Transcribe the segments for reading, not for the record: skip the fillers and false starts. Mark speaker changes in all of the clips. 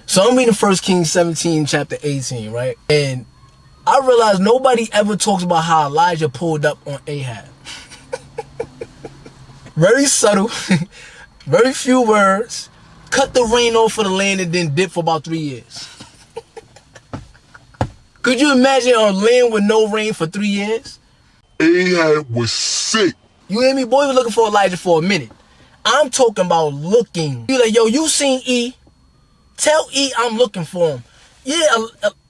Speaker 1: So I'm reading 1 Kings 17, chapter 18, right? And I realized nobody ever talks about how Elijah pulled up on Ahab. Very subtle, very few words, cut the rain off for the land and then dip for about 3 years. Could you imagine a land with no rain for 3 years?
Speaker 2: Ahab was sick.
Speaker 1: You hear me? Boy was looking for Elijah for a minute. I'm talking about looking. You like, yo, you seen E? Tell E I'm looking for him. Yeah,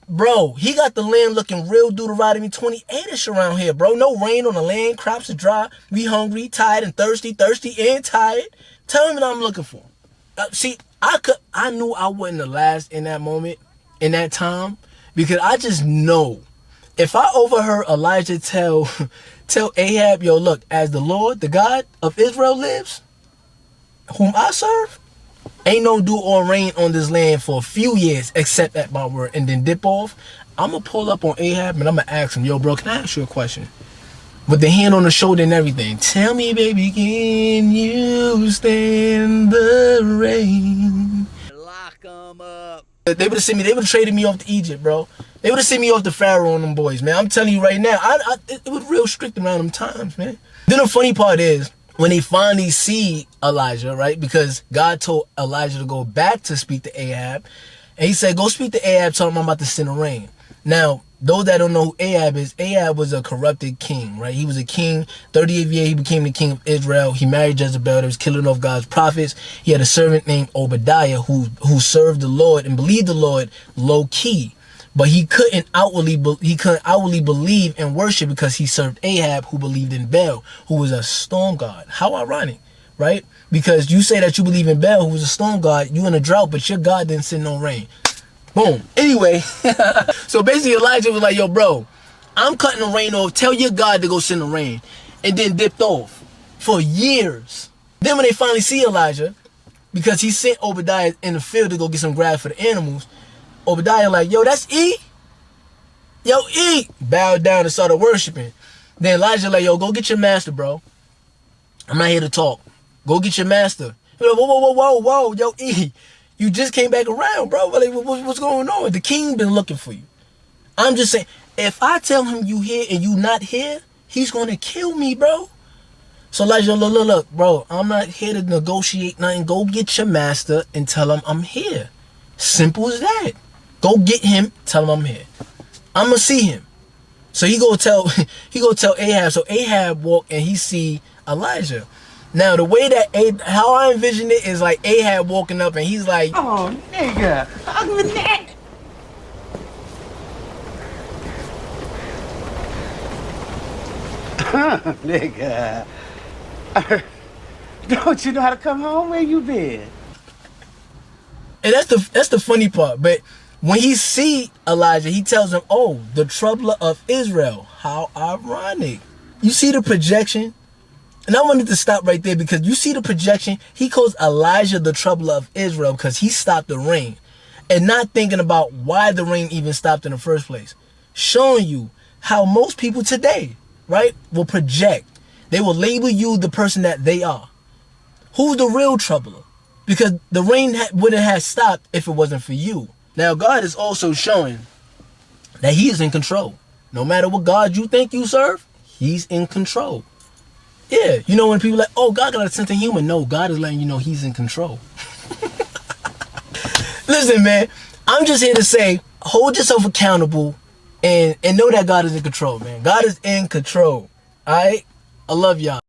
Speaker 1: bro, he got the land looking real Deuteronomy 28-ish around here, bro. No rain on the land, crops are dry, we hungry, tired and thirsty and tired. Tell him that I'm looking for him. See, I knew I wasn't the last in that moment, in that time, because I just know if I overheard Elijah tell Ahab, yo, look, as the Lord, the God of Israel lives, whom I serve, ain't no dew or rain on this land for a few years except at my word, and then dip off, I'm going to pull up on Ahab and I'm going to ask him, yo, bro, can I ask you a question? With the hand on the shoulder and everything. Tell me, baby, can you stand the rain?
Speaker 3: Lock 'em up.
Speaker 1: They would have sent me, they would have traded me off to Egypt, bro. They would have sent me off to Pharaoh and them boys, man. I'm telling you right now, it was real strict around them times, man. Then the funny part is, when they finally see Elijah, right? Because God told Elijah to go back to speak to Ahab. And he said, go speak to Ahab, tell him I'm about to send a rain. Now, those that don't know who Ahab is, Ahab was a corrupted king, right? He was a king. 38th year, he became the king of Israel. He married Jezebel. That was killing off God's prophets. He had a servant named Obadiah who served the Lord and believed the Lord low key. But he couldn't outwardly believe and worship because he served Ahab, who believed in Baal, who was a storm god. How ironic, right? Because you say that you believe in Baal, who was a storm god, you in a drought, but your God didn't send no rain. Boom. Anyway, so basically Elijah was like, yo, bro, I'm cutting the rain off. Tell your God to go send the rain. And then dipped off for years. Then when they finally see Elijah, because he sent Obadiah in the field to go get some grass for the animals, Obadiah like, yo, that's E? Yo, E! Bowed down and started worshiping. Then Elijah like, yo, go get your master, bro. I'm not here to talk. Go get your master. Like, whoa, yo, E. You just came back around, bro. Like, what's going on? The king been looking for you. I'm just saying, if I tell him you here and you not here, he's going to kill me, bro. So Elijah, look, bro, I'm not here to negotiate nothing. Go get your master and tell him I'm here. Simple as that. Go get him, tell him I'm here. I'm going to see him. So he go tell Ahab. So Ahab walk and he see Elijah. Now the way that how I envision it is like Ahab walking up and he's like,
Speaker 3: Oh, nigga, hug me neck. Nigga, don't you know how to come home? Where you been?
Speaker 1: and that's the funny part. But when he see Elijah, he tells him, oh, the troubler of Israel. How ironic. You see the projection? And I wanted to stop right there because you see the projection. He calls Elijah the troubler of Israel because he stopped the rain. And not thinking about why the rain even stopped in the first place. Showing you how most people today, right, will project. They will label you the person that they are. Who's the real troubler? Because the rain wouldn't have stopped if it wasn't for you. Now, God is also showing that he is in control. No matter what God you think you serve, he's in control. Yeah, you know when people are like, oh, God got a sense of humor. No, God is letting you know he's in control. Listen, man, I'm just here to say, hold yourself accountable and know that God is in control, man. God is in control. All right? I love y'all.